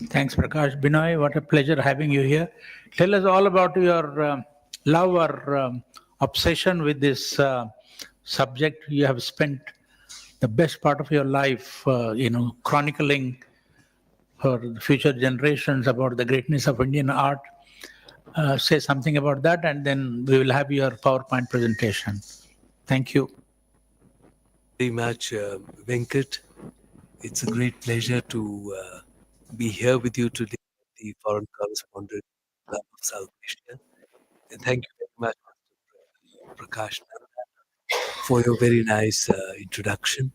Thanks, Prakash. Binoy, what a pleasure having you here. Tell us all about your love or obsession with this subject. You have spent the best part of your life, chronicling for the future generations about the greatness of Indian art. Say something about that, and then we will have your PowerPoint presentation. Thank you. Very much, Venkat. It's a great pleasure to be here with you today, the Foreign Correspondent Club of South Asia. And thank you very much, Mr. Prakash, for your very nice introduction.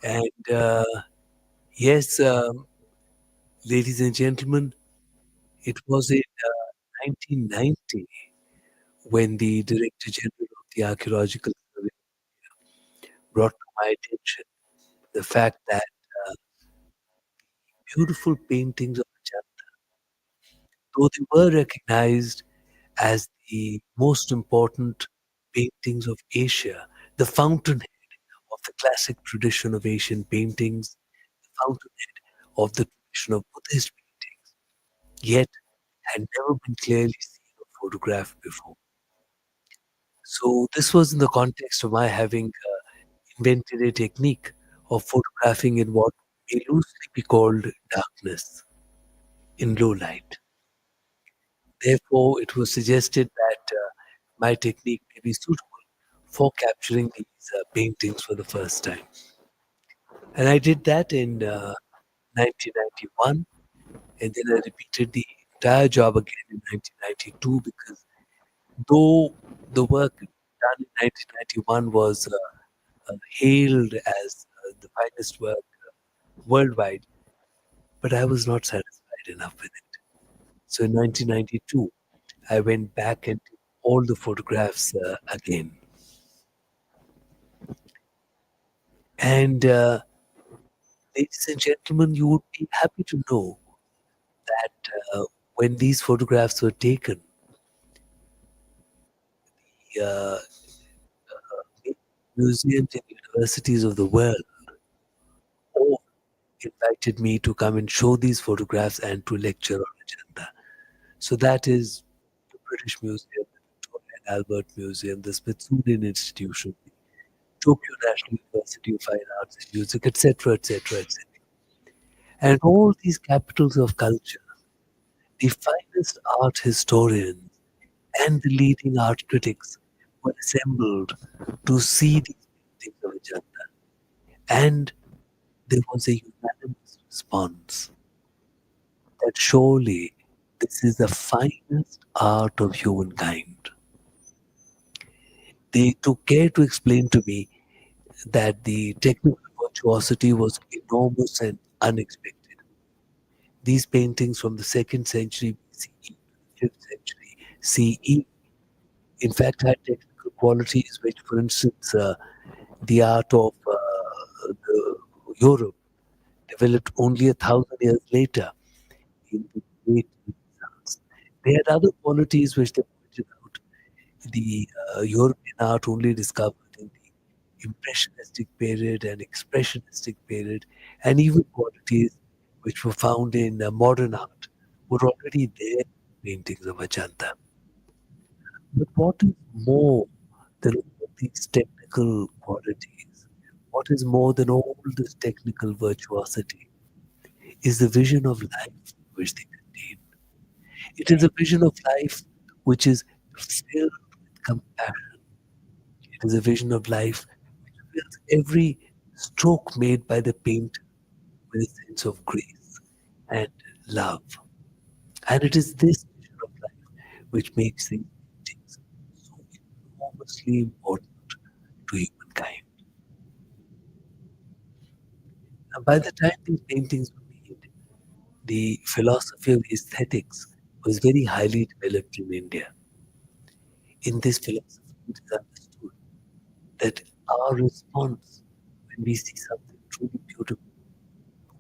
And yes, ladies and gentlemen, it was in 1990 when the Director General of the Archaeological Survey brought to my attention the fact that beautiful paintings of Ajanta, though they were recognized as the most important paintings of Asia, the fountainhead of the classic tradition of Asian paintings, the fountainhead of the tradition of Buddhist paintings, yet had never been clearly seen or photographed before. So, this was in the context of my having invented a technique of photographing in what may loosely be called darkness, in low light. Therefore, it was suggested that my technique may be suitable for capturing these paintings for the first time. And I did that in 1991, and then I repeated the entire job again in 1992 because though the work done in 1991 was hailed as the finest work worldwide, but I was not satisfied enough with it. So in 1992, I went back and did all the photographs again. And ladies and gentlemen, you would be happy to know that when these photographs were taken, the museums and universities of the world all invited me to come and show these photographs and to lecture on Ajanta. So that is the British Museum, the Victoria and Albert Museum, the Smithsonian Institution, the Tokyo National University of Fine Arts and Music, etc., etc., etc. And all these capitals of culture, the finest art historians and the leading art critics were assembled to see these paintings of Ajanta. And there was a unanimous response that surely this is the finest art of humankind. They took care to explain to me that the technical virtuosity was enormous and unexpected. These paintings from the 2nd century BCE to the 5th century CE, in fact, had technical qualities which, for instance, the art of Europe developed only 1,000 years later in the Great Renaissance. They had other qualities which they pointed out. The European art only discovered in the Impressionistic period and Expressionistic period, and even qualities which were found in modern art were already there in paintings of Ajanta. But what is more than all these technical qualities, what is more than all this technical virtuosity, is the vision of life which they contain. It is a vision of life which is filled with compassion. It is a vision of life which fills every stroke made by the painter with a sense of grace and love. And it is this vision of life which makes these paintings so enormously important to humankind. And by the time these paintings were made, the philosophy of aesthetics was very highly developed in India. In this philosophy, it is understood that our response when we see something truly beautiful,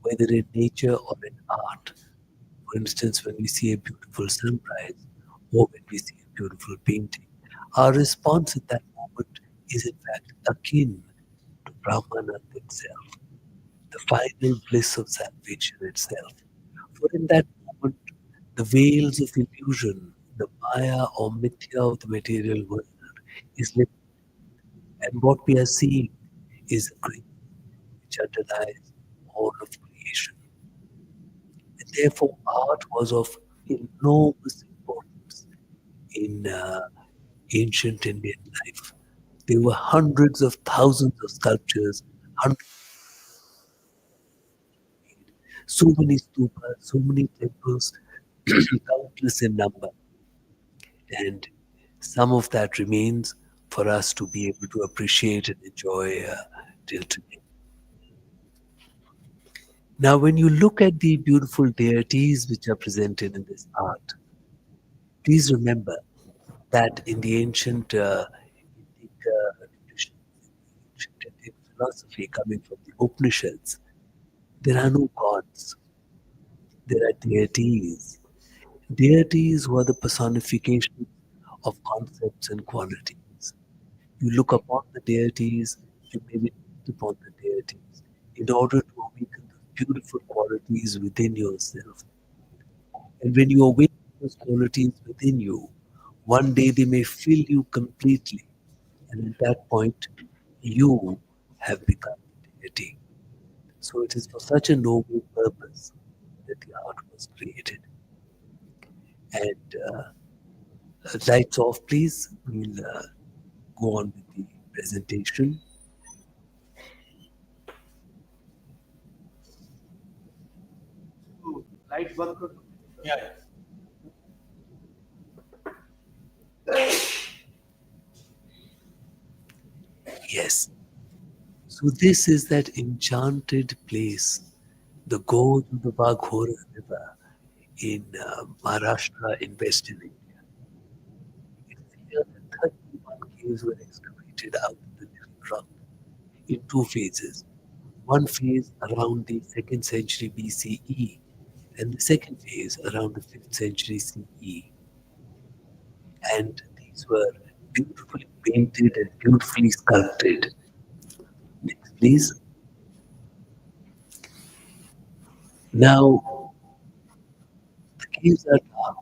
whether in nature or in art, for instance, when we see a beautiful sunrise or when we see a beautiful painting, our response at that moment is in fact akin to Brahmanand itself, the final bliss of salvation itself. For in that moment, the veils of illusion, the maya or mithya of the material world is lifted, and what we are seeing is a grace which underlies all of creation. And therefore, art was of enormous importance in ancient Indian life. There were hundreds of thousands of sculptures, hundreds, so many stupas, so many temples, countless in number. And some of that remains for us to be able to appreciate and enjoy till today. Now, when you look at the beautiful deities which are presented in this art, please remember that in the ancient Indic traditions, ancient Indian philosophy coming from the Upanishads, there are no gods, there are deities. Deities who are the personification of concepts and qualities. You look upon the deities, you meditate upon the deities in order to awaken the beautiful qualities within yourself. And when you awaken those qualities within you, one day they may fill you completely. And at that point, you have become the deity. So it is for such a noble purpose that the art was created. And lights off, please. We'll go on with the presentation. Yeah. Yes. So this is that enchanted place, the gorge of the Baghora River in Maharashtra in Western India. It's here that 31 caves were excavated out of the living rock in two phases. One phase around the 2nd century BCE and the second phase around the 5th century CE. And these were beautifully painted and beautifully sculpted. Next, please. Now, the caves are dark,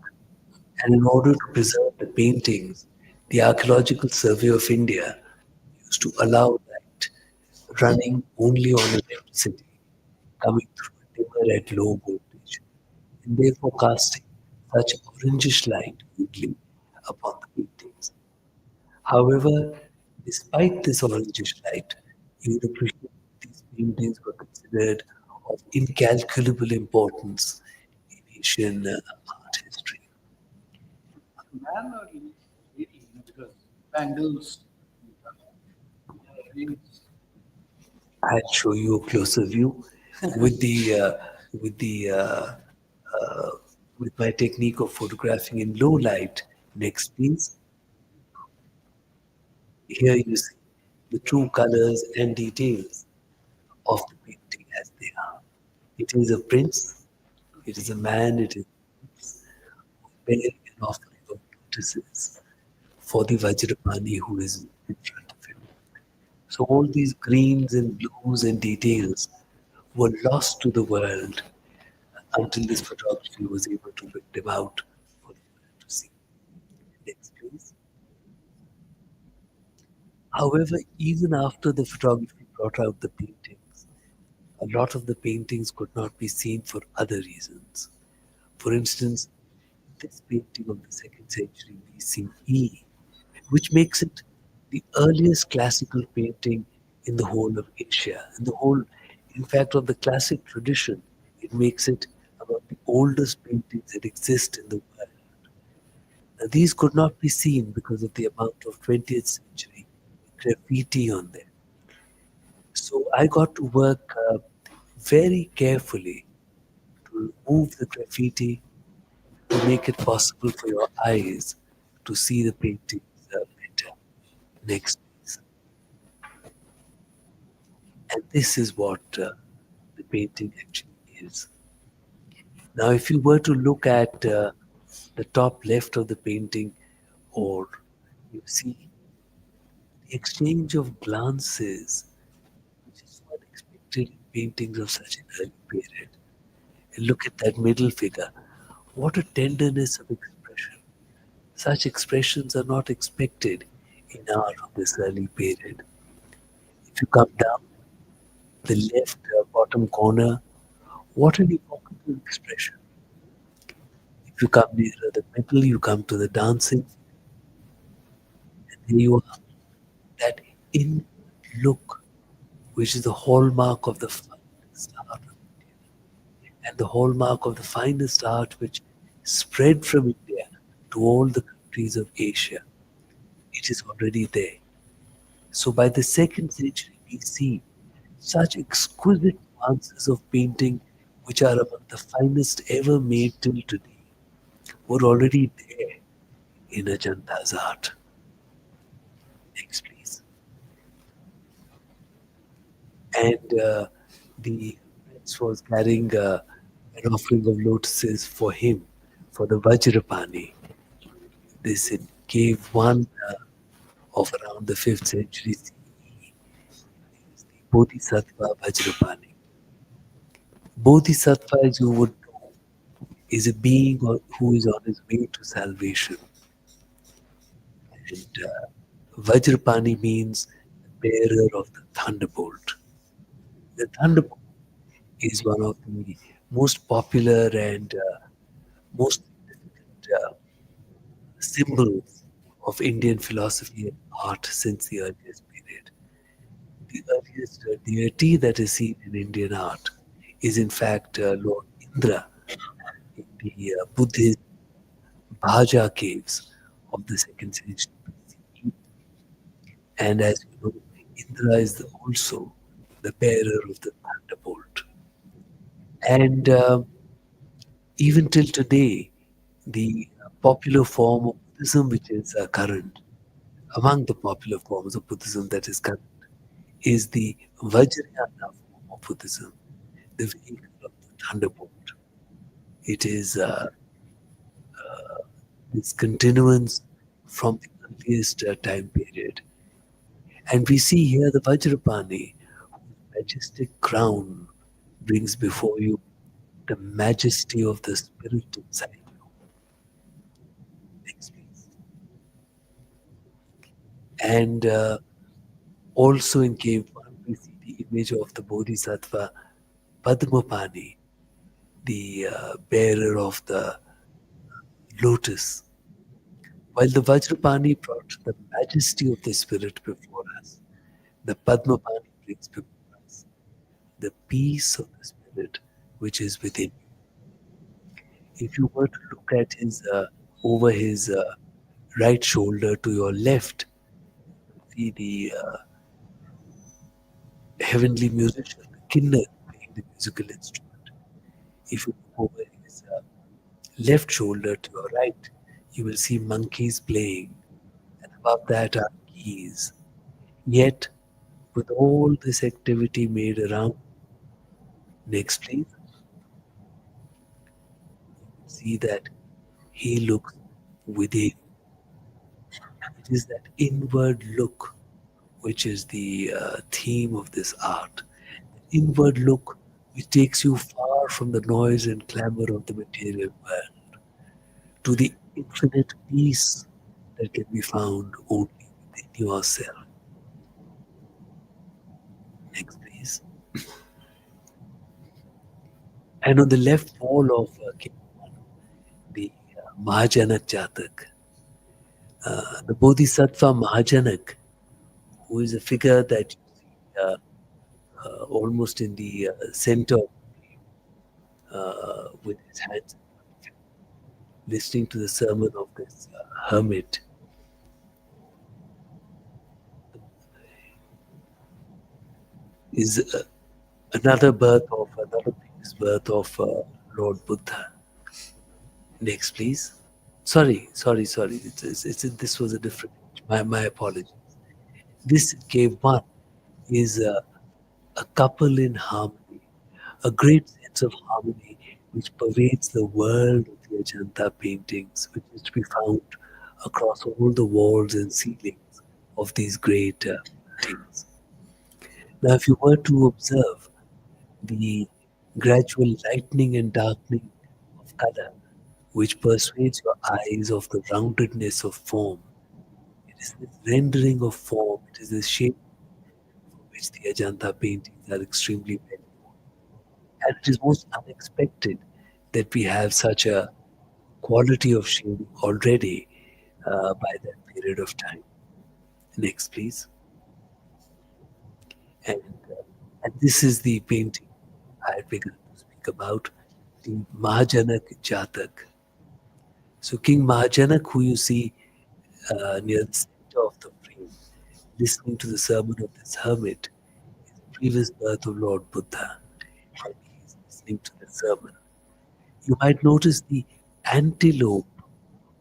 and in order to preserve the paintings, the Archaeological Survey of India used to allow light running only on electricity coming through a dimmer at low voltage, and therefore casting such orangish light only upon the paintings. However, despite this orangish light, you would appreciate these paintings were considered of incalculable importance in Asian art history. Man or lady? Because bangles, rings. I'll show you a closer view with the with the with my technique of photographing in low light. Next, please. Here you see the true colors and details of the painting as they are. It is a prince, it is a man, it is bearing an offering of lotuses for the Vajrapani who is in front of him. So all these greens and blues and details were lost to the world until this photography was able to bring them out for the world to see. Next, please. However, even after the photography brought out the paintings, a lot of the paintings could not be seen for other reasons. For instance, this painting of the 2nd century BCE, which makes it the earliest classical painting in the whole of Asia, in the whole, in fact, of the classic tradition. It makes it among the oldest paintings that exist in the world. Now, these could not be seen because of the amount of 20th century graffiti on them. So I got to work very carefully to remove the graffiti to make it possible for your eyes to see the paintings better. Next, please. And this is what the painting actually is. Now, if you were to look at the top left of the painting, or you see the exchange of glances, which is so unexpected in paintings of such an early period. Look at that middle figure. What a tenderness of expression. Such expressions are not expected in art of this early period. If you come down the left bottom corner, what an evocative expression. If you come nearer the middle, you come to the dancing, and there you are. That inward look, which is the hallmark of the finest art of and the hallmark of the finest art which spread from India to all the countries of Asia. It is already there. So by the second century BC, such exquisite nuances of painting, which are among the finest ever made till today, were already there in Ajanta's art. Next, please. And the prince was carrying an offering of lotuses for him, for the Vajrapani. This in cave one of around the 5th century CE is the Bodhisattva Vajrapani. Bodhisattva, as you would know, is a being who is on his way to salvation. And Vajrapani means the bearer of the thunderbolt. The thunderbolt is one of the most popular and most significant symbols of Indian philosophy and art since the earliest period. The earliest deity that is seen in Indian art is in fact Lord Indra in the Buddhist Bhaja caves of the second century BCE. And as you know, Indra is also the bearer of the thunderbolt. And even till today, the popular form of Buddhism, which is current, among the popular forms of Buddhism that is current, is the Vajrayana form of Buddhism, the vehicle of the thunderbolt. It is this continuance from the earliest time period. And we see here the Vajrapani, whose majestic crown brings before you the majesty of the spirit inside you. Next, please. And also in cave 1, we see the image of the Bodhisattva Padmapani, the bearer of the lotus. While the Vajrapani brought the majesty of the spirit before us, the Padmapani brings before us the peace of the spirit which is within you. If you were to look at his over his right shoulder to your left, see the heavenly musician, the kinnor, playing the musical instrument. If you look over his left shoulder to your right, you will see monkeys playing, and above that are keys. Yet, with all this activity made around, next please, see that he looks within. It is that inward look which is the theme of this art. Inward look which takes you far from the noise and clamor of the material world to the infinite peace that can be found only within yourself. Next, please. And on the left wall of the Mahajanak Jatak, the Bodhisattva Mahajanak, who is a figure that you see almost in the center with his hands listening to the sermon of this hermit, is another birth of another famous birth of Lord Buddha. Next, please. Sorry. This was a different. My apologies. This cave one is a couple in harmony, a great sense of harmony which pervades the world of the Ajanta paintings, which is to be found across all the walls and ceilings of these great paintings. Now, if you were to observe the gradual lightening and darkening of color, which persuades your eyes of the roundedness of form. It is this rendering of form, it is this shape for which the Ajanta paintings are extremely well known. And it is most unexpected that we have such a quality of shading already by that period of time. Next, please. And, uh, and this is the painting I had begun to speak about, the Mahajanak Jatak. So King Mahajanak, who you see near the center of the frame, listening to the sermon of this hermit, is the previous birth of Lord Buddha, and he is listening to the sermon. You might notice the antelope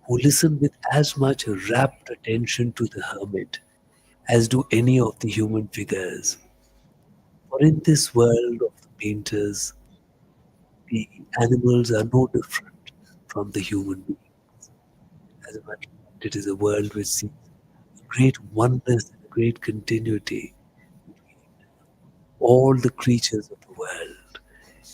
who listen with as much rapt attention to the hermit as do any of the human figures. For in this world of the painters, the animals are no different from the human beings. As a matter of fact, it is a world which sees a great oneness and a great continuity between all the creatures of the world,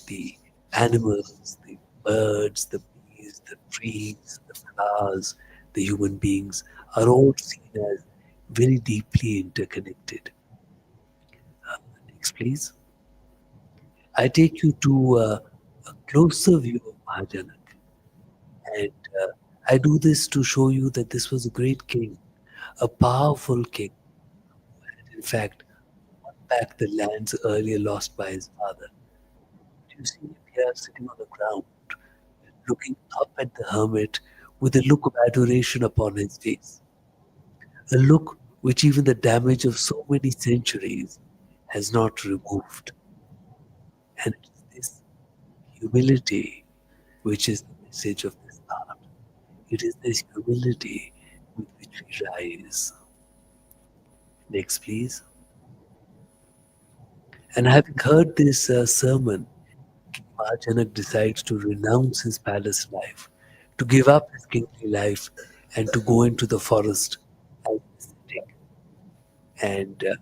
the animals, the birds, the bees, the trees, the flowers, the human beings are all seen as very deeply interconnected. Next, please. I take you to a closer view of Mahajanak, and I do this to show you that this was a great king, a powerful king, and in fact won back the lands earlier lost by his father. You see him here sitting on the ground, looking up at the hermit with a look of adoration upon his face, a look which even the damage of so many centuries has not removed. And it is this humility which is the message of this art. It is this humility with which we rise. Next, please. And having heard this sermon, King Mahajanak decides to renounce his palace life, to give up his kingly life, and to go into the forest as an ascetic. And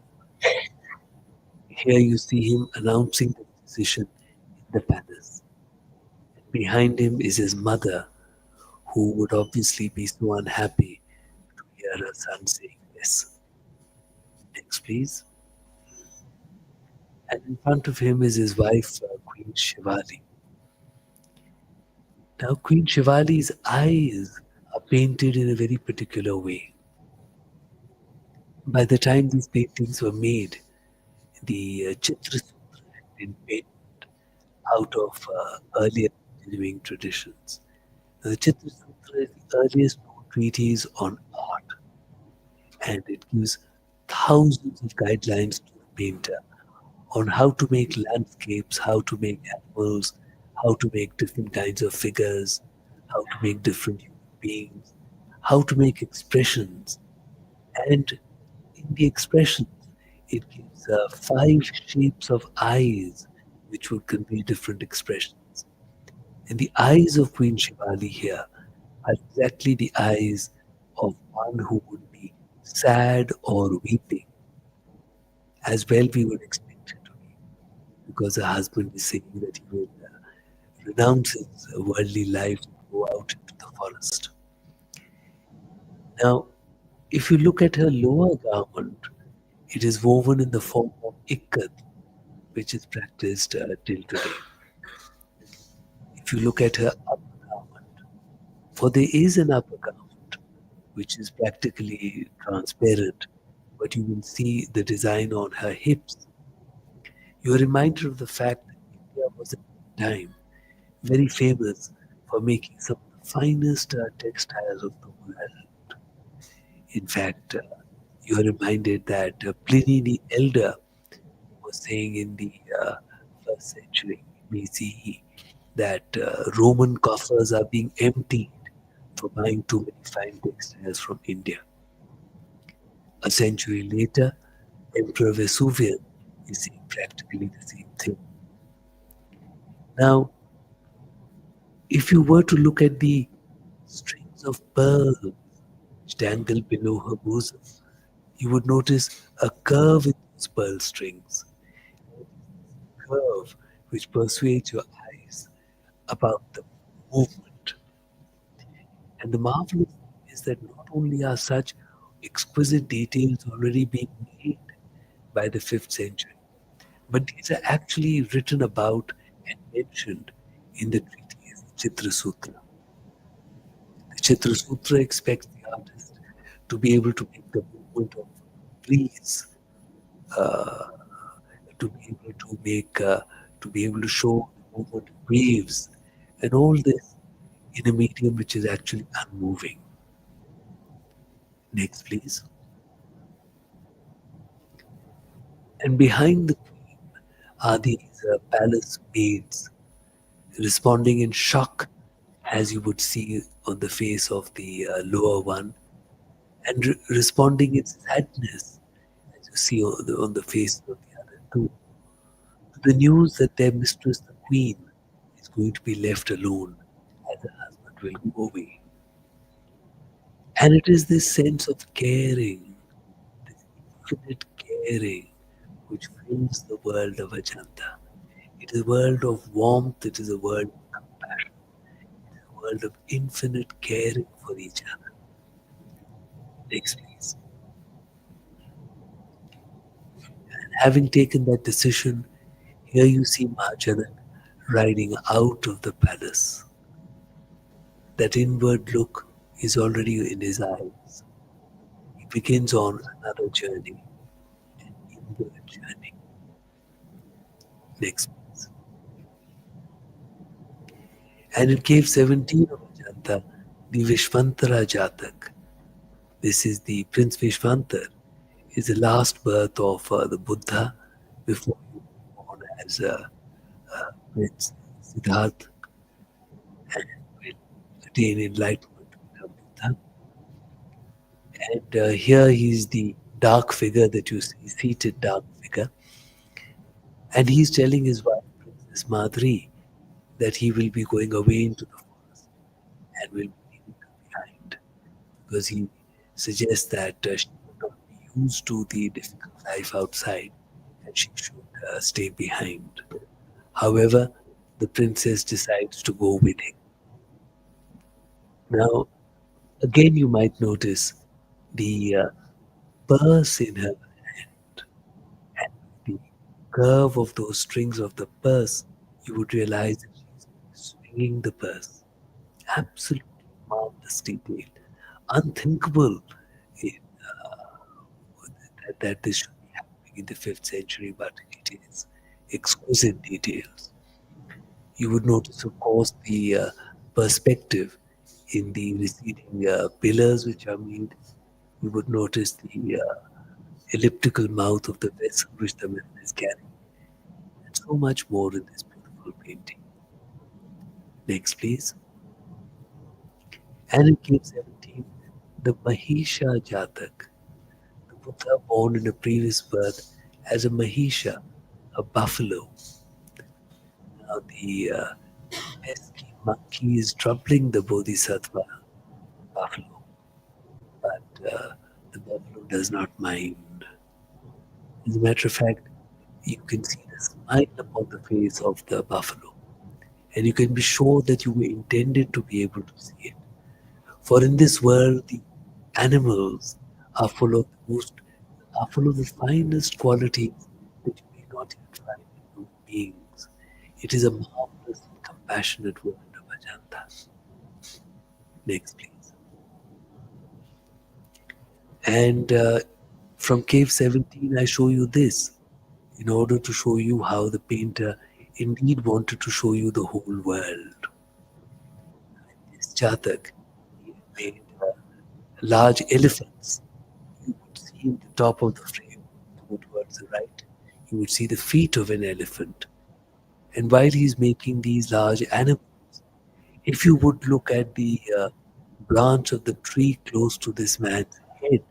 here you see him announcing the decision in the palace. And behind him is his mother, who would obviously be so unhappy to hear her son saying this. Next, please. And in front of him is his wife, Queen Shivali. Now, Queen Shivali's eyes are painted in a very particular way. By the time these paintings were made, the Chitra Sutra had been painted out of earlier continuing traditions. Now, the Chitra Sutra is the earliest known treatise on art, and it gives thousands of guidelines to the painter on how to make landscapes, how to make animals, how to make different kinds of figures, how to make different human beings, how to make expressions. And in the expressions, it gives five shapes of eyes which would convey different expressions. And the eyes of Queen Shivali here are exactly the eyes of one who would be sad or weeping, as well we would expect her to be, because her husband is saying that he will renounce his worldly life and go out into the forest. Now, if you look at her lower garment, it is woven in the form of ikat, which is practiced till today. If you look at her upper garment, for there is an upper garment which is practically transparent, but you will see the design on her hips. You are reminded of the fact that India was at the time very famous for making some of the finest textiles of the world. In fact, you are reminded that Pliny the Elder was saying in the first century BCE that Roman coffers are being emptied for buying too many fine textiles from India. A century later, Emperor Vesuvius is saying practically the same thing. Now, if you were to look at the strings of pearls which dangle below her bosom, you would notice a curve in those pearl strings. Curve which persuades your eyes about the movement. And the marvelous thing is that not only are such exquisite details already being made by the 5th century, but these are actually written about and mentioned in the treatise Chitra Sutra. The Chitra Sutra expects the artist to be able to make the movement of trees, uh, to be able to make, to be able to show the movement of waves, and all this in a medium which is actually unmoving. Next, please. And behind the queen are these palace maids responding in shock, as you would see on the face of the lower one, and responding in sadness, as you see on the face of the other two, to the news that their mistress, the queen, is going to be left alone as her husband will go away. And it is this sense of caring, this infinite caring, which fills the world of Ajanta. It is a world of warmth, it is a world of compassion, it is a world of infinite caring for each other. Next, please. And having taken that decision, here you see Mahajanak riding out of the palace. That inward look is already in his eyes. He begins on another journey, an inward journey. Next, please. And in cave 17 of Ajanta, the Vishvantara Jatak, this is the Prince Vishvantar, is the last birth of the Buddha before he was born as Prince Siddhartha and will attain enlightenment to become Buddha. And here he's the dark figure that you see, seated dark figure. And he's telling his wife, Princess Madri, that he will be going away into the forest and will be leaving her behind, because he suggests that she would not be used to the difficult life outside and she should stay behind. However, the princess decides to go with him. Now, again, you might notice the purse in her hand and the curve of those strings of the purse. You would realize that she's swinging the purse. Absolutely marvelous detail. Unthinkable in, that this should be happening in the 5th century, but it is exquisite details. You would notice, of course, the perspective in the receding pillars which are made. You would notice the elliptical mouth of the vessel which the man is carrying, and so much more in this beautiful painting. Next, please. And in cave 17, the Mahisha Jatak, the Buddha born in a previous birth as a Mahisha, a buffalo. Now, the pesky monkey is troubling the Bodhisattva buffalo, but the buffalo does not mind. As a matter of fact, you can see the smile upon the face of the buffalo, and you can be sure that you were intended to be able to see it. For in this world, the animals are full of the most, are full of the finest qualities that you may not even find in human beings. It is a marvelous and compassionate world of Ajanta. Next, please. And from cave 17, I show you this in order to show you how the painter indeed wanted to show you the whole world. This Jatak, he made large elephants. You would see in the top of the frame, go towards the right, you would see the feet of an elephant. And while he's making these large animals, if you would look at the branch of the tree close to this man's head,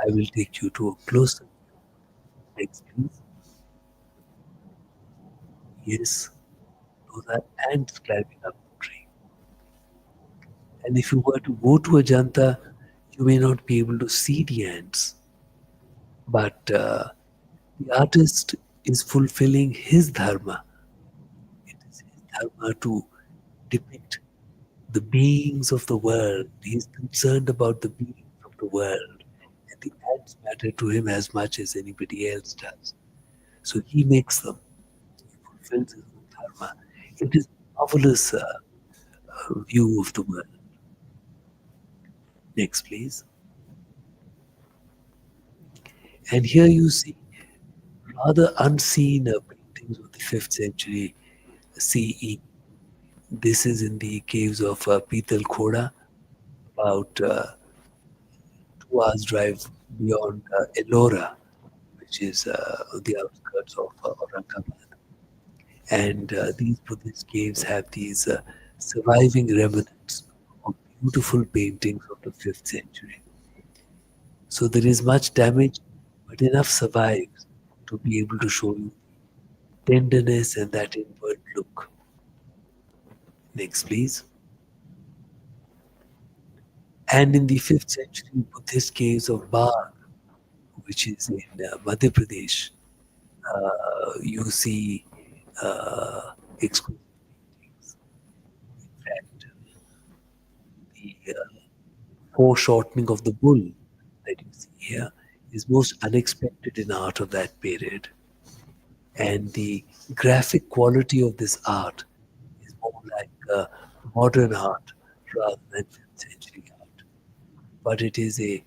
I will take you to a closer view. Next, please. Yes, those are ants climbing up the tree. And if you were to go to Ajanta, you may not be able to see the ants, but the artist is fulfilling his dharma Dharma to depict the beings of the world. He's concerned about the beings of the world. And the ants matter to him as much as anybody else does. So he makes them. He fulfills his own dharma. It is a marvelous view of the world. Next, please. And here you see rather unseen paintings of the 5th century CE. This is in the caves of Pital Khoda, about 2 hours drive beyond Ellora, which is on the outskirts of Aurangabad. And these Buddhist caves have these surviving remnants of beautiful paintings of the 5th century. So there is much damage, but enough survives to be able to show you tenderness and that inward look. Next, please. And in the 5th century Buddhist caves of Bar, which is in Madhya Pradesh, you see exquisite paintings. In fact, the foreshortening of the bull that you see here is most unexpected in art of that period. And the graphic quality of this art is more like modern art rather than 5th century art. But it is a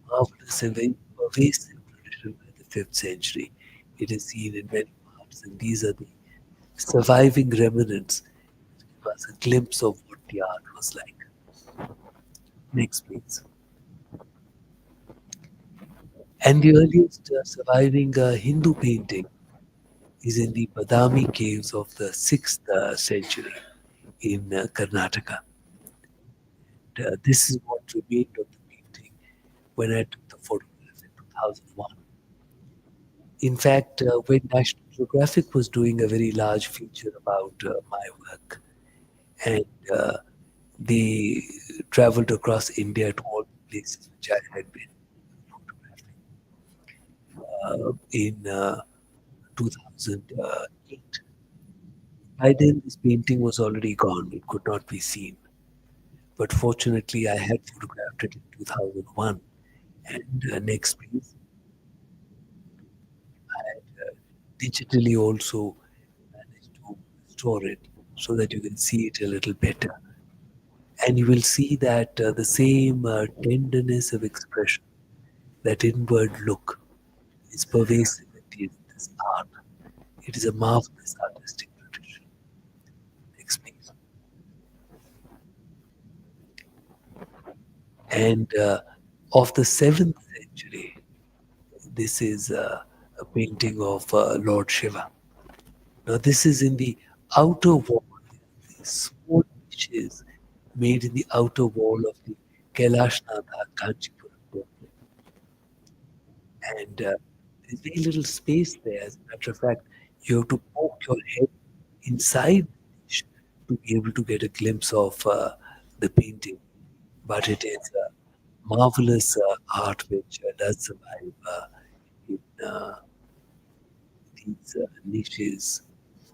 marvelous and very pervasive tradition by the 5th century. It is seen in many parts, and these are the surviving remnants which give us a glimpse of what the art was like. Next, please. And the earliest surviving Hindu painting is in the Badami caves of the 6th century in Karnataka. This is what remained of the painting when I took the photograph in 2001. In fact, when National Geographic was doing a very large feature about my work, and they traveled across India to all the places which I had been photographing in 2008. By then, this painting was already gone, it could not be seen. But fortunately, I had photographed it in 2001. And next, please. I had digitally also managed to store it so that you can see it a little better. And you will see that the same tenderness of expression, that inward look, is pervasive in this art. It is a marvelous artistic tradition. Next, please. And of the 7th century, this is a painting of Lord Shiva. Now, this is in the outer wall, these small niches made in the outer wall of the Kailashnatha Kanchipuram temple. And there's very little space there. As a matter of fact, you have to poke your head inside the niche to be able to get a glimpse of the painting. But it is marvelous art which does survive in these niches,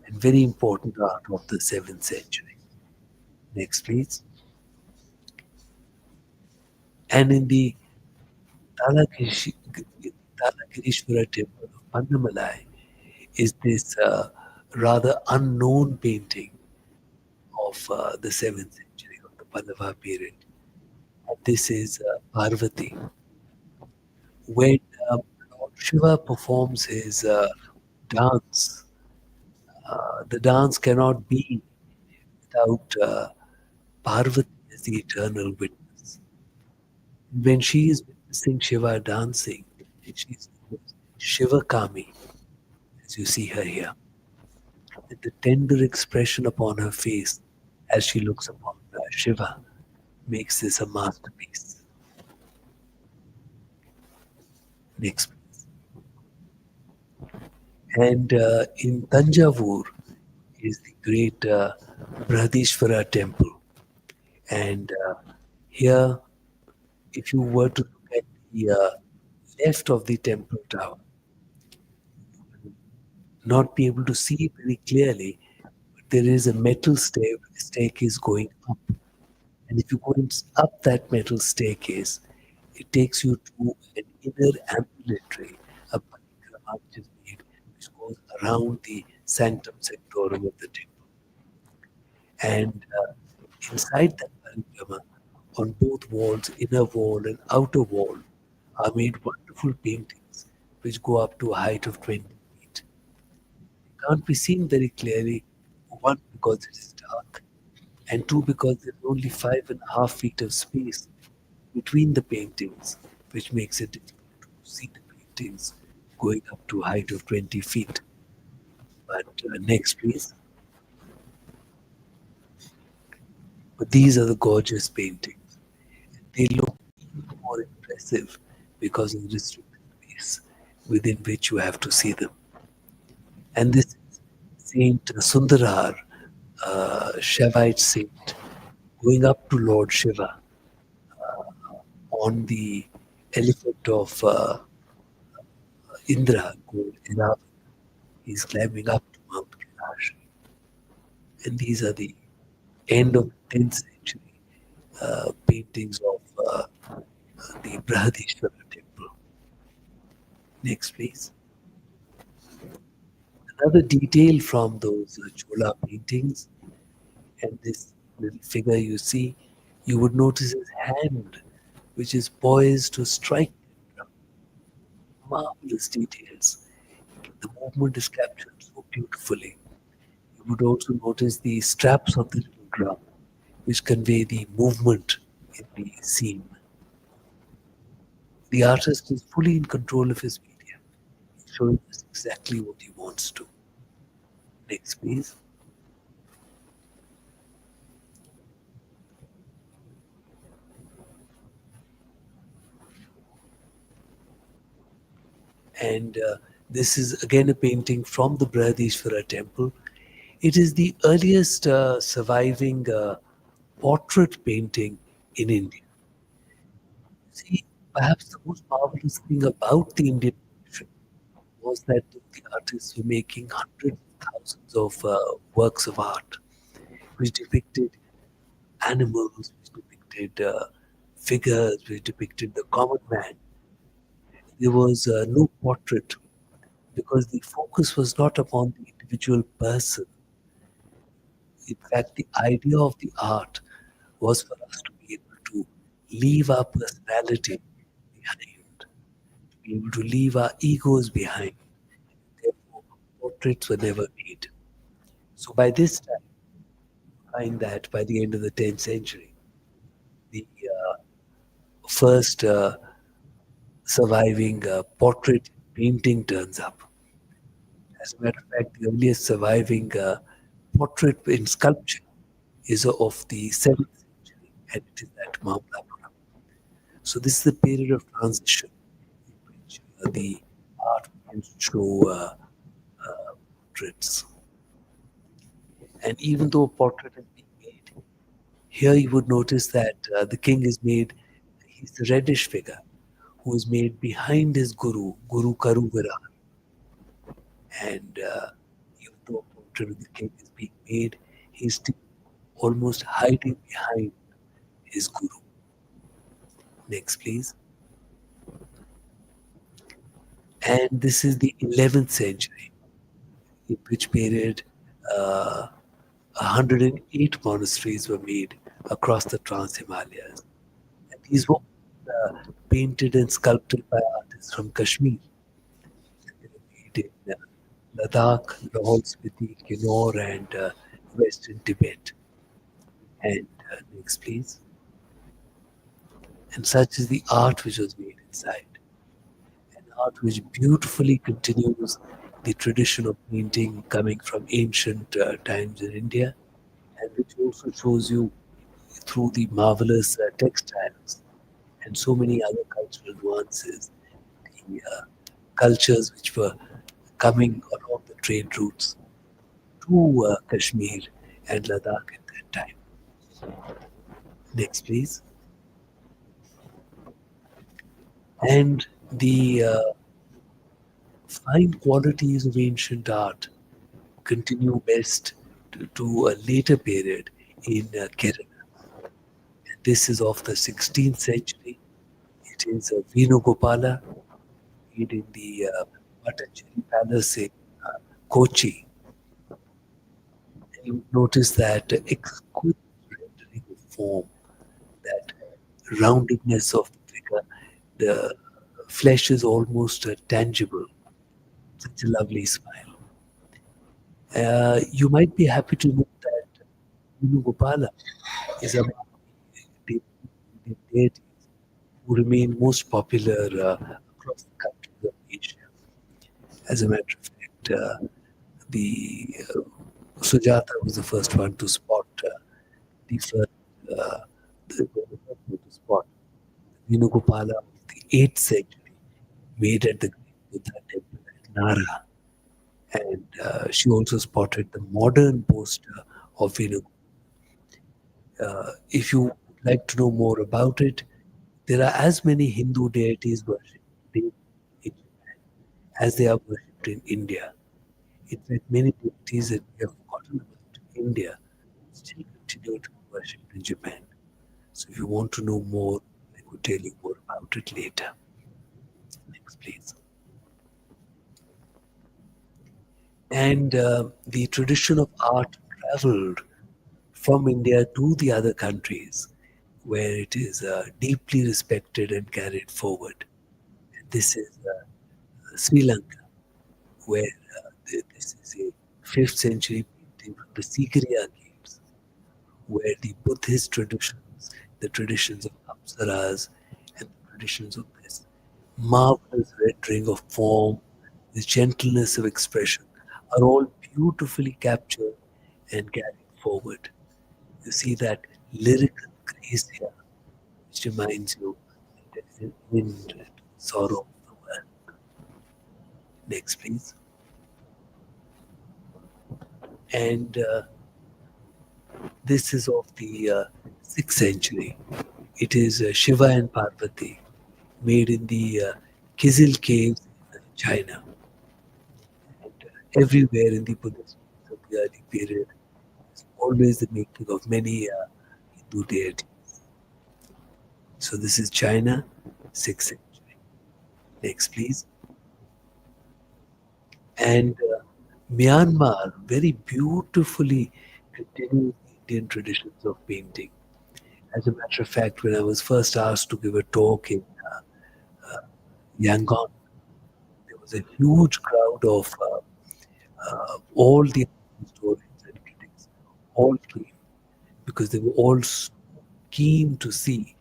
and very important art of the 7th century. Next, please. And in the Talakirish- Talakirishvara temple of Pannamalai is this rather unknown painting of the 7th century of the Pallava period. And this is Parvati. When Lord Shiva performs his dance, the dance cannot be without Parvati as the eternal witness. When she is witnessing Shiva dancing, she is Shiva Kami, as you see her here, with the tender expression upon her face as she looks upon Shiva, makes this a masterpiece. Next, please. And in Tanjavur is the great Brihadishvara temple. And here, if you were to look at the left of the temple tower, not be able to see very clearly, but there is a metal staircase going up. And if you go up that metal staircase, it takes you to an inner ambulatory, a particular arch is made, which goes around the sanctum sanctorum of the temple. And inside that parikrama, on both walls, inner wall and outer wall, are made wonderful paintings which go up to a height of 20 feet. They can't be seen very clearly, one, because it is dark, and two, because there's only 5.5 feet of space between the paintings, which makes it difficult to see the paintings going up to a height of 20 feet. But next, please. But these are the gorgeous paintings. They look even more impressive because of the restricted space within which you have to see them. And this is Saint Sundarar, Shaivite saint, going up to Lord Shiva on the elephant of Indra called Iravan. He's climbing up to Mount Kailash. And these are the end of the 10th century paintings of the Brihadishvara temple. Next, please. Another detail from those Chola paintings, and this little figure you see, you would notice his hand, which is poised to strike the drum. Marvelous details. The movement is captured so beautifully. You would also notice the straps of the little drum, which convey the movement in the scene. The artist is fully in control of his medium, showing us exactly what he wants to. Next, please. And this is again a painting from the Brihadishvara temple. It is the earliest surviving portrait painting in India. See, perhaps the most marvelous thing about the Indian tradition was that the artists were making hundreds of thousands of works of art, which depicted animals, which depicted figures, which depicted the common man. There was no portrait because the focus was not upon the individual person. In fact, the idea of the art was for us to be able to leave our personality behind, to be able to leave our egos behind. Therefore, portraits were never made. So by this time, find that by the end of the 10th century, the first surviving portrait painting turns up. As a matter of fact, the earliest surviving portrait in sculpture is of the 7th century, and it is at Mahabalipuram. So this is the period of transition in which the art begins to show portraits. And even though a portrait is being made, here you would notice that the king is made, he's the reddish figure who is made behind his guru, Guru Karuvira. And even though a portrait of the king is being made, he's still almost hiding behind his guru. Next, please. And this is the 11th century, in which period 108 monasteries were made across the Trans-Himalayas. And these were painted and sculpted by artists from Kashmir. They were made in Ladakh, Lahore Spiti, Kinnaur, and Western Tibet. And next, please. And such is the art which was made inside. An art which beautifully continues the tradition of painting coming from ancient times in India, and which also shows you through the marvelous textiles and so many other cultural nuances, the cultures which were coming along the trade routes to Kashmir and Ladakh at that time. Next, please. And the fine qualities of ancient art continue best to a later period in Kerala. This is of the 16th century. It is Venugopala made in the Patanjali Palace in Kochi. And you notice that exquisite rendering of form, that roundedness of the figure. The flesh is almost tangible. Such a lovely smile. You might be happy to know that Venugopala is among the deities who remain most popular across the countries of Asia. As a matter of fact, the Sujata was the first one to spot the first, uh, the first one to spot Venugopala of the 8th century, made at the Great Buddha temple at Nara. And she also spotted the modern poster of Venugopala. If you would like to know more about it, there are as many Hindu deities worshipped in Japan as they are worshipped in India. In fact, many deities that we have forgotten about in India still continue to be worshipped in Japan. So if you want to know more, I could tell you more about it later. Next, please. And the tradition of art traveled from India to the other countries where it is deeply respected and carried forward. And this is Sri Lanka, where this is a 5th century painting from the Sigiriya caves, where the Buddhist traditions, the traditions of Apsaras, and the traditions of this marvelous rendering of form, the gentleness of expression, are all beautifully captured and carried forward. You see that lyrical grace here, which reminds you that there is an end to the sorrow of the world. Next, please. And this is of the 6th century. It is Shiva and Parvati, made in the Kizil caves in China. And everywhere in the Buddhist caves of the early period, is always the making of many Hindu deities. So this is China, 6th century. Next, please. And Myanmar very beautifully continues the Indian traditions of painting. As a matter of fact, when I was first asked to give a talk in Yangon, there was a huge crowd of all the historians and critics, all came because they were all so keen to see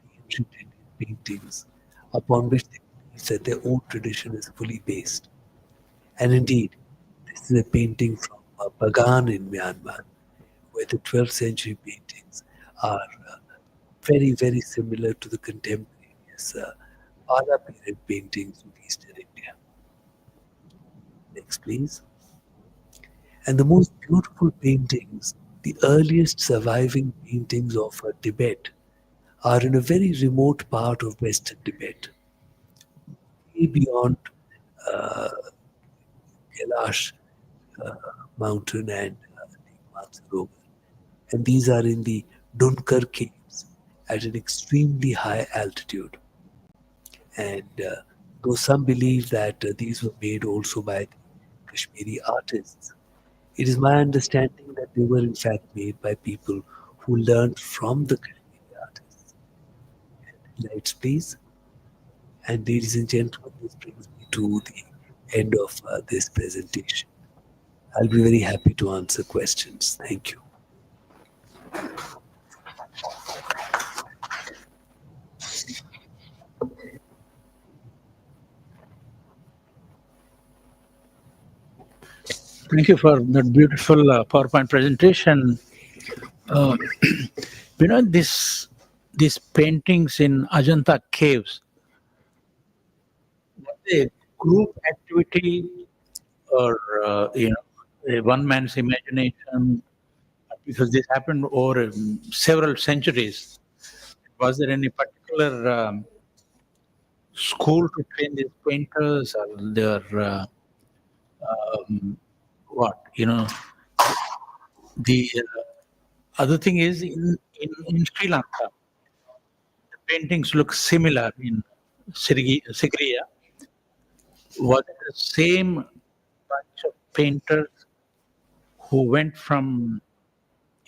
the ancient Indian paintings upon which they believe that their own tradition is fully based. And indeed, this is a painting from Bagan in Myanmar, where the 12th century paintings are very, very similar to the contemporaneous Pala period paintings of Eastern India. Next, please. And the most beautiful paintings, the earliest surviving paintings of Tibet, are in a very remote part of Western Tibet, way beyond uh, Kailash uh, mountain and Lake Mansarovar. And these are in the Dunkar caves at an extremely high altitude. And though some believe that these were made also by the Kashmiri artists, it is my understanding that they were in fact made by people who learned from the Kashmiri artists. Lights, please. And ladies and gentlemen, this brings me to the end of this presentation. I'll be very happy to answer questions. Thank you. Thank you for that beautiful PowerPoint presentation. Uh, these paintings in Ajanta caves, were they group activity or a one man's imagination? Because this happened over several centuries. Was there any particular school to train these painters, or their what? The other thing is in Sri Lanka, the paintings look similar in Sigiriya. Was it the same bunch of painters who went from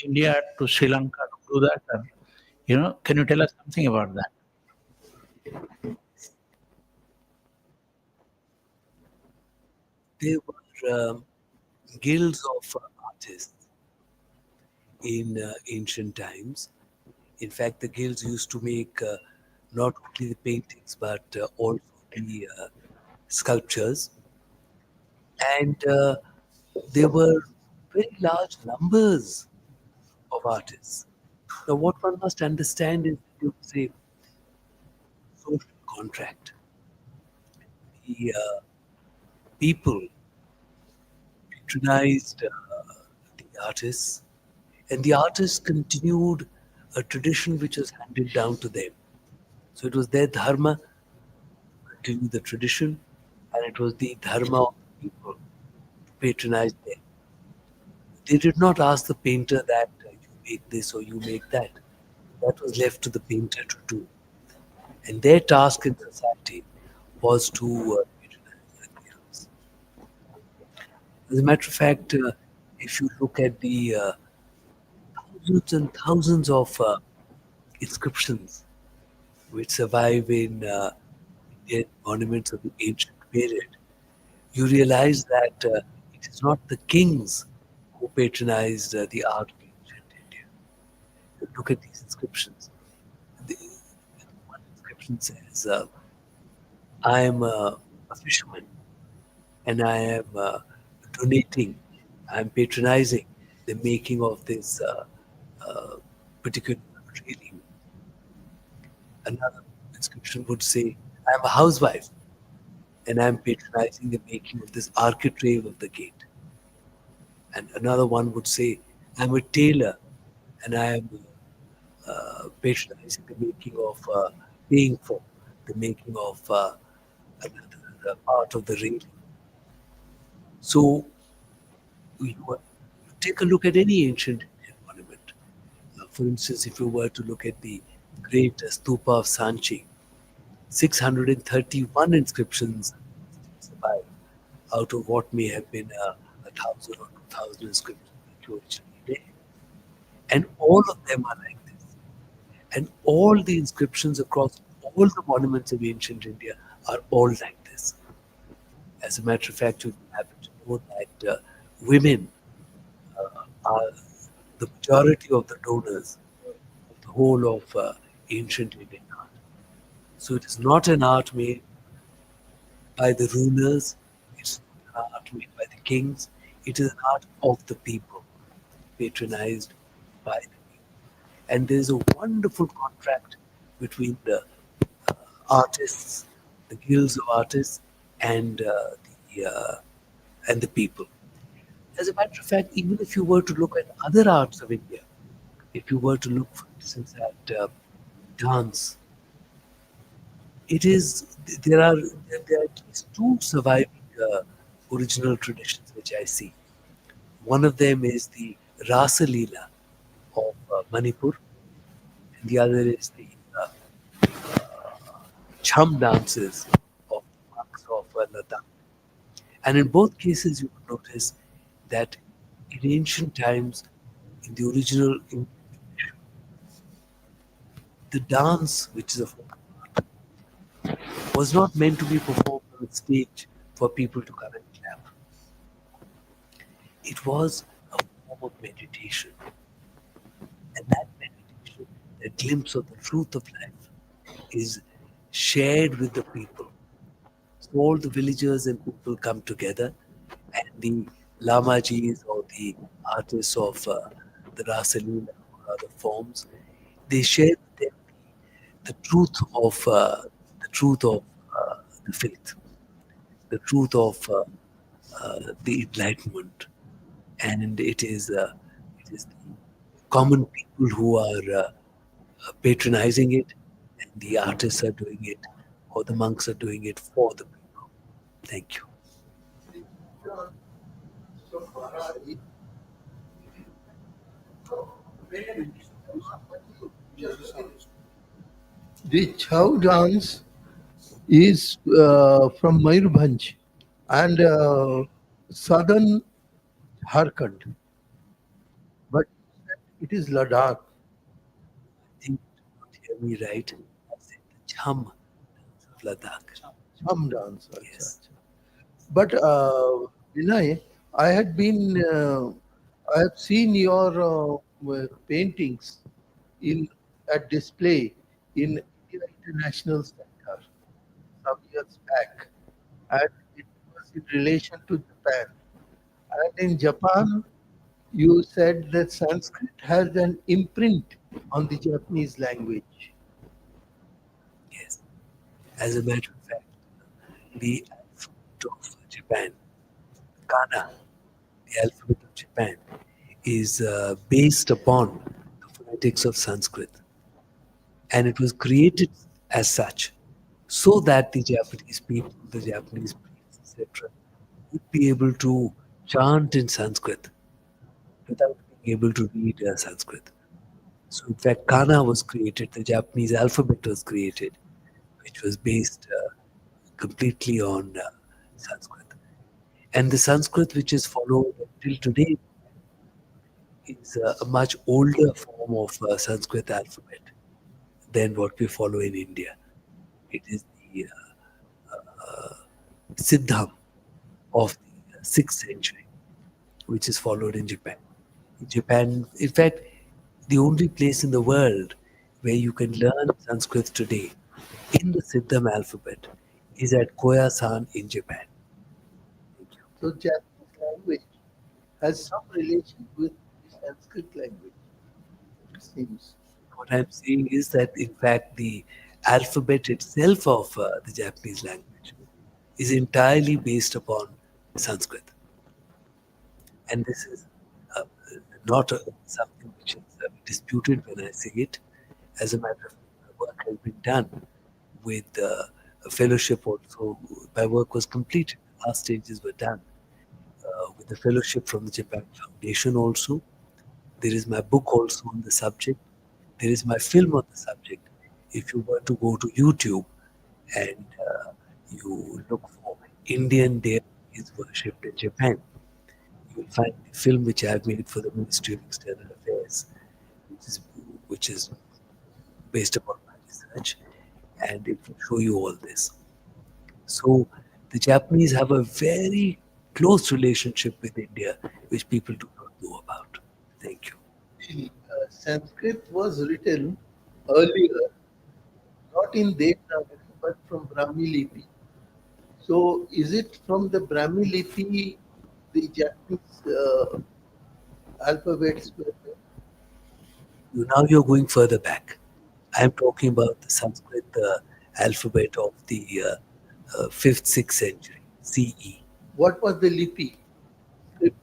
India to Sri Lanka to do that? Or, can you tell us something about that? There were guilds of artists in ancient times. In fact, the guilds used to make not only the paintings but also the sculptures, and there were very large numbers of artists. Now, what one must understand is that you say social contract. The people patronized the artists, and the artists continued a tradition which was handed down to them. So it was their dharma to continue the tradition, and it was the dharma of the people to patronize them. They did not ask the painter that you make this or you make that. That was left to the painter to do. And their task in society was to patronize the guilds. As a matter of fact, if you look at the thousands and thousands of inscriptions which survive in Indian monuments of the ancient period, you realize that it is not the kings who patronized the art of ancient India. Look at these inscriptions. The, one inscription says, I am a fisherman and I am donating, I am patronizing the making of this uh, particular railing. Another inscription would say, I am a housewife and I am patronizing the making of this architrave of the gate. And another one would say, I am a tailor and I am patronizing the making of paying for the making of another part of the railing. So you take a look at any ancient Indian monument. For instance, if you were to look at the great stupa of Sanchi, 631 inscriptions survive out of what may have been 1,000 or 2,000 inscriptions that you originally did. And all of them are like this. And all the inscriptions across all the monuments of ancient India are all like this. As a matter of fact, you happen to know that women are the majority of the donors of the whole of ancient Indian art. So it is not an art made by the rulers, it's not an art made by the kings, it is an art of the people, patronized by the people. And there is a wonderful contract between the artists, the guilds of artists, and the and the people. As a matter of fact, even if you were to look at other arts of India, if you were to look, for instance, at dance, it is there are at least two surviving original traditions which I see. One of them is the Rasa Leela of Manipur, and the other is the Cham dances of the monks of Ladakh. And in both cases, you would notice that in ancient times, in the original, the dance, which is a folk art, was not meant to be performed on a stage for people to come and clap. It was a form of meditation. And that meditation, that glimpse of the truth of life, is shared with the people. So all the villagers and people come together, and the Lamajis or the artists of the Rasalila or other forms, they share with them the truth of the faith, the truth of the enlightenment, and it is the common people who are patronizing it, and the artists are doing it, or the monks are doing it for the people. Thank you. The Chow dance is from Mayurbhanj and southern Jharkhand, but it is Ladakh. I think you did not hear me right. I said the Cham dance of Ladakh. Cham dance. Acha, Yes. acha. But Vinay, I had I have seen your paintings in at display in India International Center some years back, and it was in relation to Japan. And in Japan, you said that Sanskrit has an imprint on the Japanese language. Yes. As a matter of fact, the alphabet of Japan, Kana, the alphabet of Japan, is based upon the phonetics of Sanskrit, and it was created as such so that the Japanese people, the Japanese priests, etc., would be able to chant in Sanskrit without being able to read Sanskrit. So, in fact, Kana was created, the Japanese alphabet was created, which was based completely on Sanskrit. And the Sanskrit which is followed till today is a much older form of Sanskrit alphabet than what we follow in India. It is the Siddham of the 6th century, which is followed in Japan. In Japan, in fact, the only place in the world where you can learn Sanskrit today in the Siddham alphabet is at Koyasan in Japan. Thank you. So Japanese language has some relation with the Sanskrit language, it seems. What I'm saying is that, in fact, the alphabet itself of the Japanese language is entirely based upon Sanskrit. And this is uh, not something which is disputed when I say it. As a matter of fact, my work has been done with a fellowship also. My work was completed. The last stages were done with the fellowship from the Japan Foundation also. There is my book also on the subject. There is my film on the subject. If you were to go to YouTube and you look for Indian Deity is worshipped in Japan, you will find the film which I have made for the Ministry of External Affairs, which is which is based upon my research, and it will show you all this. So the Japanese have a very close relationship with India, which people do not know about. Thank you. See, Sanskrit was written earlier, not in Devanagari, but from Brahmi Lipi. So, is it from the Brahmi Lipi the Japanese alphabets were made? Now you're going further back. I'm talking about the Sanskrit alphabet of the 5th, 6th century CE. What was the Lipi? Script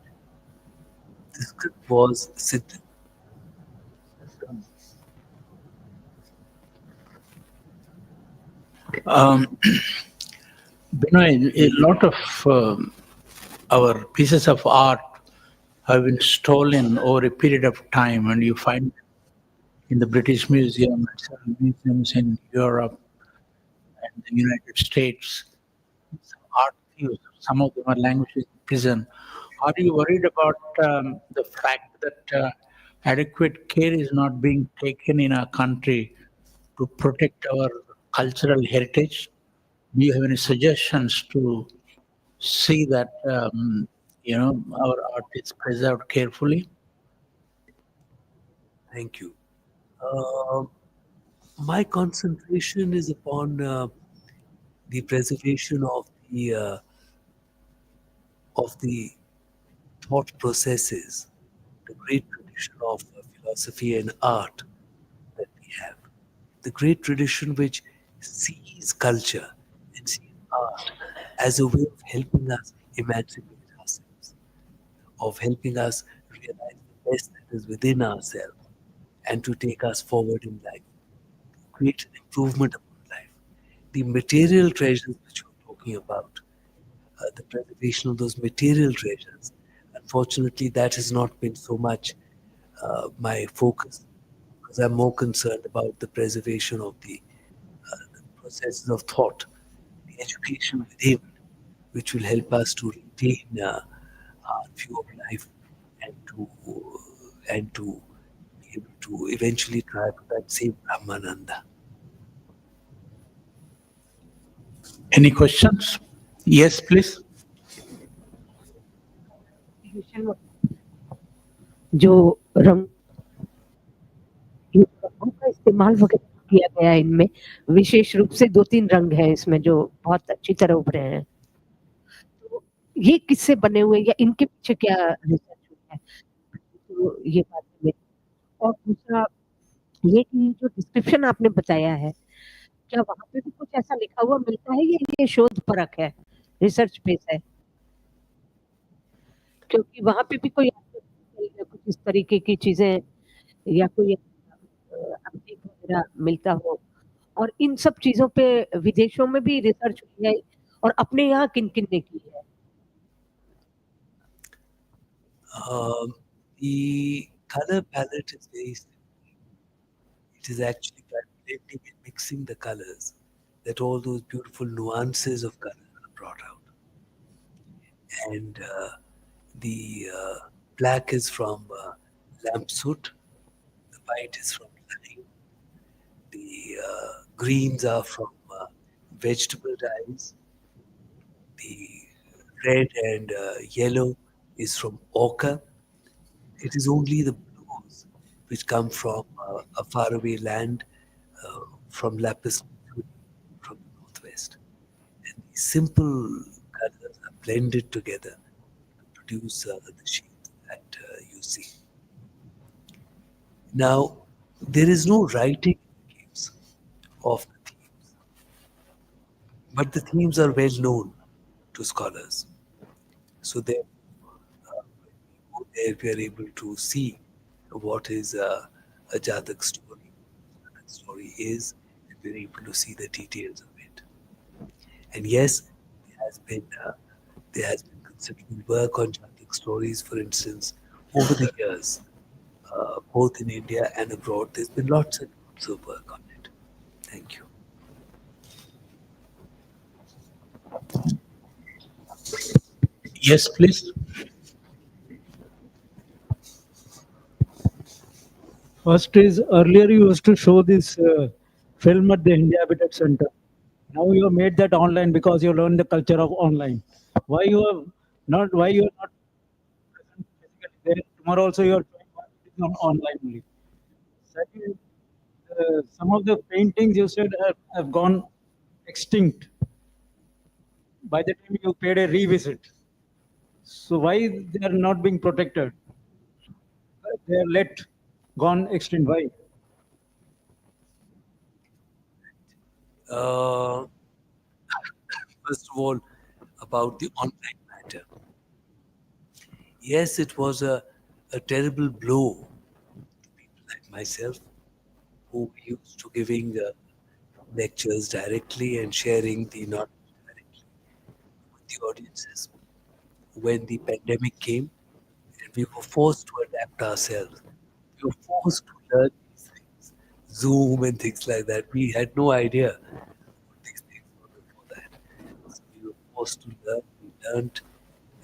The script was Siddha. system. Um, Binoy, a lot of our pieces of art have been stolen over a period of time, and you find in the British Museum and several museums in Europe and the United States. Some art thieves, some of them are languages in prison. Are you worried about the fact that adequate care is not being taken in our country to protect our cultural heritage? Do you have any suggestions to see that our art is preserved carefully? Thank you. Uh, my concentration is upon the preservation of the thought processes, the great tradition of philosophy and art that we have, the great tradition which sees culture and sees art as a way of helping us emancipate ourselves, of helping us realize the best that is within ourselves and to take us forward in life, create an improvement upon life. The material treasures which we're talking about, the preservation of those material treasures, unfortunately, that has not been so much my focus, because I'm more concerned about the preservation of the processes of thought, the education within, which will help us to retain our view of life and to be able to eventually try to that same Brahmananda. Any questions? Yes, please. जो रंग इन रंगों का इस्तेमाल वगैरह किया गया है इनमें, विशेष रूप से 2-3 रंग हैं इसमें जो बहुत अच्छी तरह उभरे हैं। तो ये किससे बने हुए हैं या इनके पीछे क्या रिसर्च हुई है? तो ये बात है मेरी। और दूसरा ये कि जो डिस्क्रिप्शन आपने बताया है, क्या वहाँ पे भी कुछ ऐसा लिखा हुआ मिलता है या ये शोध परख है, रिसर्च बेस है? क्योंकि वहाँ पे भी कोई कुछ इस तरीके की चीज़ें या कोई अपडेट वगैरह मिलता हो, और इन सब चीज़ों पे विदेशों में भी रिसर्च हुई है और अपने यहाँ किन-किन ने की है? The color palette is very simple. It is actually by blending and mixing the colors that all those beautiful nuances of color are brought out. And the black is from lamp soot, the white is from lime, the greens are from vegetable dyes, the red and yellow is from ochre. It is only the blues which come from a faraway land, from lapis lazuli, from the northwest. And these simple colors are blended together to produce the shades that you see. Now, there is no writing in the caves of the themes, but the themes are well known to scholars. So there, when we go there, we are able to see what is a Jatak story. Jatak story is, and we're able to see the details of it. And yes, there has been considerable work on Jatak stories. For instance, over the years, both in India and abroad, there's been lots and lots of work on it. Thank you. Yes, please. First is earlier you used to show this film at the India Habitat Center. Now you have made that online because you learned the culture of online. Why you are not present physically there? Tomorrow also you are showing what it is on online only. Second, some of the paintings you said have gone extinct by the time you paid a revisit. So why they are not being protected? They are let gone extinct. Why? First of all, about the online matter. Yes, it was a terrible blow to people like myself who were used to giving lectures directly and sharing the knowledge directly with the audiences. When the pandemic came and we were forced to adapt ourselves, we were forced to learn these things, Zoom and things like that. We had no idea what these things were before that. So we were forced to learn, we learned,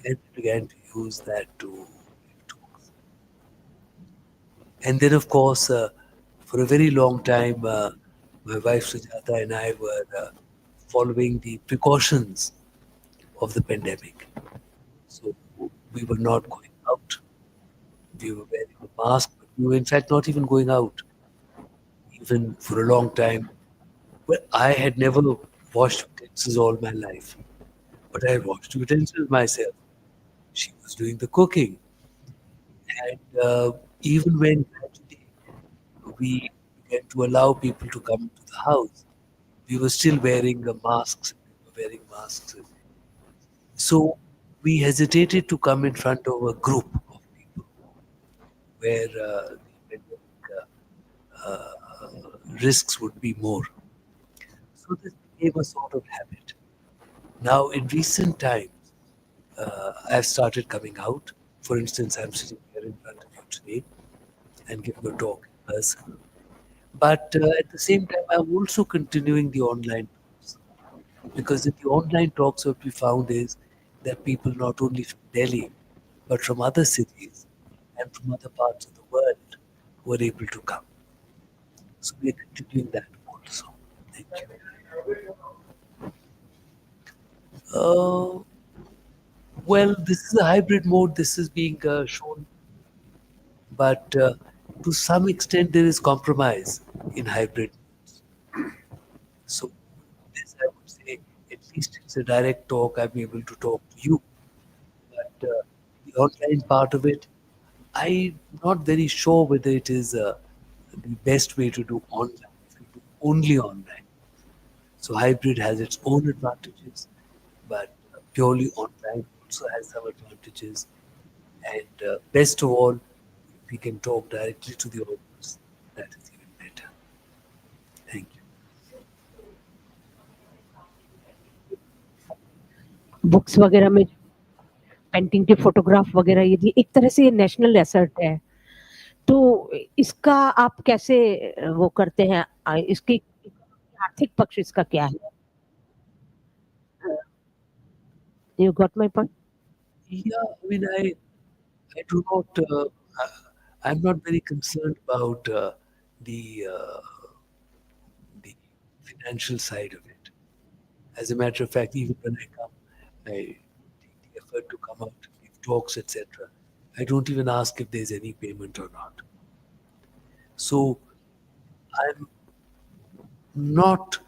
and we began to use that to give talks. And then, of course, for a very long time, my wife Sujata and I were following the precautions of the pandemic. So we were not going out. We were wearing a mask, but we were in fact not even going out, even for a long time. Well, I had never washed utensils all my life, but I washed utensils myself. She was doing the cooking. And even when gradually we began to allow people to come into the house, we were still wearing masks. We were wearing masks. So we hesitated to come in front of a group of people where the pandemic risks would be more. So this became a sort of habit. Now, in recent times, I've started coming out. For instance, I'm sitting here in front of you today. and give a talk in person. But at the same time, I'm also continuing the online talks, because in the online talks, what we found is that people not only from Delhi, but from other cities and from other parts of the world were able to come. So we are continuing that also. Thank you. Uh, well, this is a hybrid mode. This is being shown, but to some extent there is compromise in hybrid. So this, I would say, at least it's a direct talk. I'm able to talk to you, but the online part of it, I'm not very sure whether it is the best way to do online. If you do only online, so hybrid has its own advantages, but purely online also has some advantages. And best of all, if we can talk directly to the audience, that is even better. Thank you. Books वगैरह में painting के photograph वगैरह, ये एक तरह से ये national asset है, तो इसका आप कैसे वो करते हैं, इसकी आर्थिक पक्ष इसका क्या है? You got my point? Yeah, I mean, I do not, I'm not very concerned about the financial side of it. As a matter of fact, even when I come, I take the effort to come out, give talks, etc. I don't even ask if there's any payment or not. So I'm not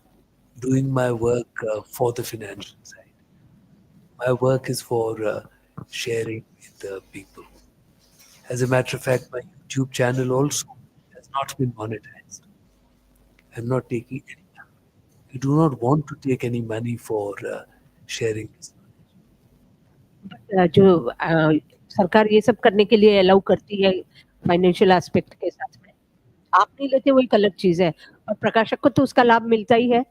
doing my work for the financial side. My work is for sharing with people. As a matter of fact, my YouTube channel also has not been monetized. I'm not taking any. I do not want to take any money for sharing this. जो सरकार ये सब करने के लिए allow करती है financial aspect के साथ में, आप नहीं लेते वो एक अलग चीज है, और प्रकाशक को तो उसका लाभ मिलता ही है,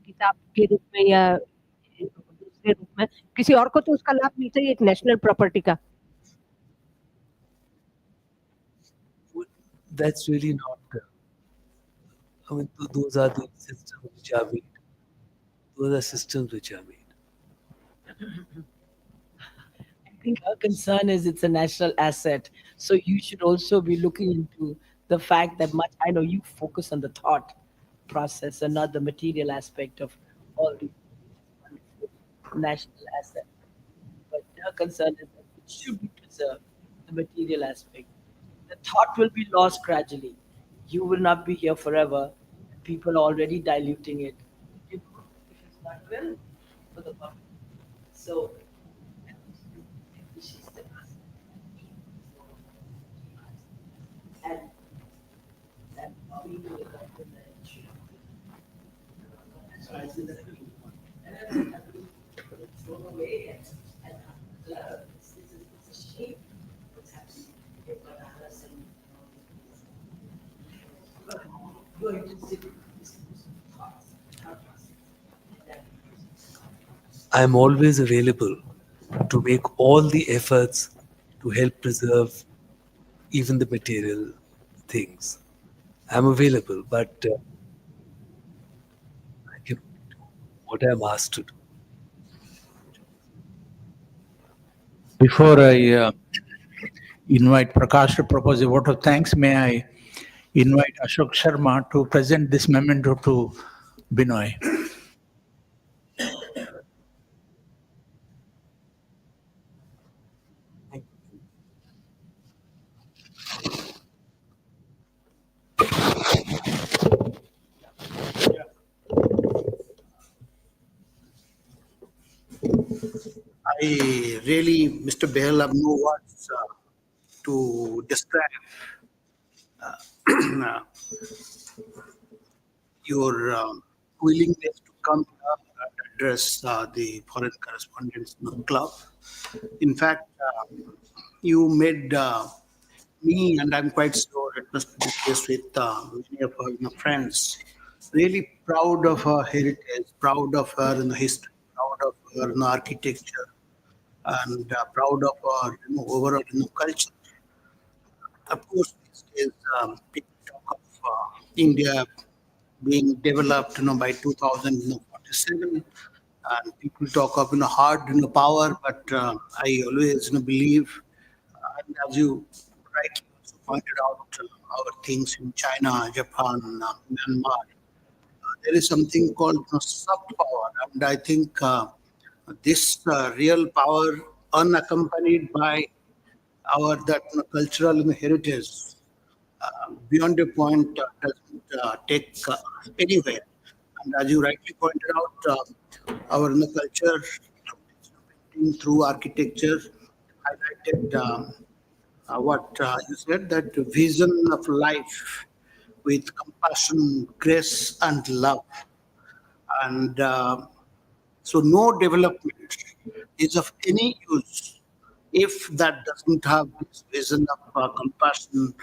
किताब के रूप में या दूसरे रूप में, किसी और को तो उसका लाभ मिलता ही है एक नेशनल प्रॉपर्टी का. That's really not. I mean, those are the systems which are made. Those are systems which are made. I think our concern is it's a national asset. So you should also be looking into the fact that much, I know you focus on the thought process and not the material aspect of all these wonderful national assets. But our concern is that it should be preserved, the material aspect. The thought will be lost gradually. You will not be here forever. People are already diluting it. If it's not well for the public. So and that people will come to the issue. So I see that and it's thrown away and it's a shame what's happening. You've got others and you're interested in this thoughts, thought process. And that I'm always available to make all the efforts to help preserve even the material things. I'm available, but I can only do what I'm asked to do. Before I invite Prakash to propose a vote of thanks, may I invite Ashok Sharma to present this memento to Binoy. I really, Mr. Behel, have no words to describe uh, your willingness to come here and address the Foreign Correspondents Club. In fact, you made me, and I'm quite sure it must be the case with many of our friends, really proud of her heritage, proud of her in the history, proud of her in the architecture, and proud of our overall culture. Of course, these days, people talk of India being developed, by 2047, and people talk of hard power, but I always believe, and as you rightly also pointed out, our things in China, Japan, Myanmar, there is something called soft power, and I think this real power, unaccompanied by our that cultural heritage, beyond a point, doesn't take anywhere. And as you rightly pointed out, our culture, through architecture, highlighted what you said, that vision of life with compassion, grace, and love. And so, no development is of any use if that doesn't have this vision of compassion,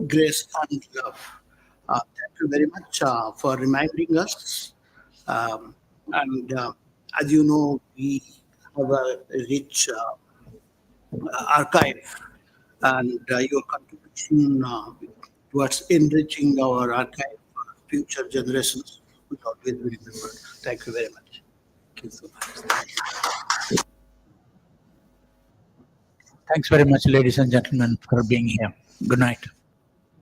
grace, and love. Thank you very much for reminding us. Um, and as you know, we have a rich archive, and your contribution towards enriching our archive for future generations will always be remembered. Thank you very much. Thank you so much. Thanks very much, ladies and gentlemen, for being here. Good night.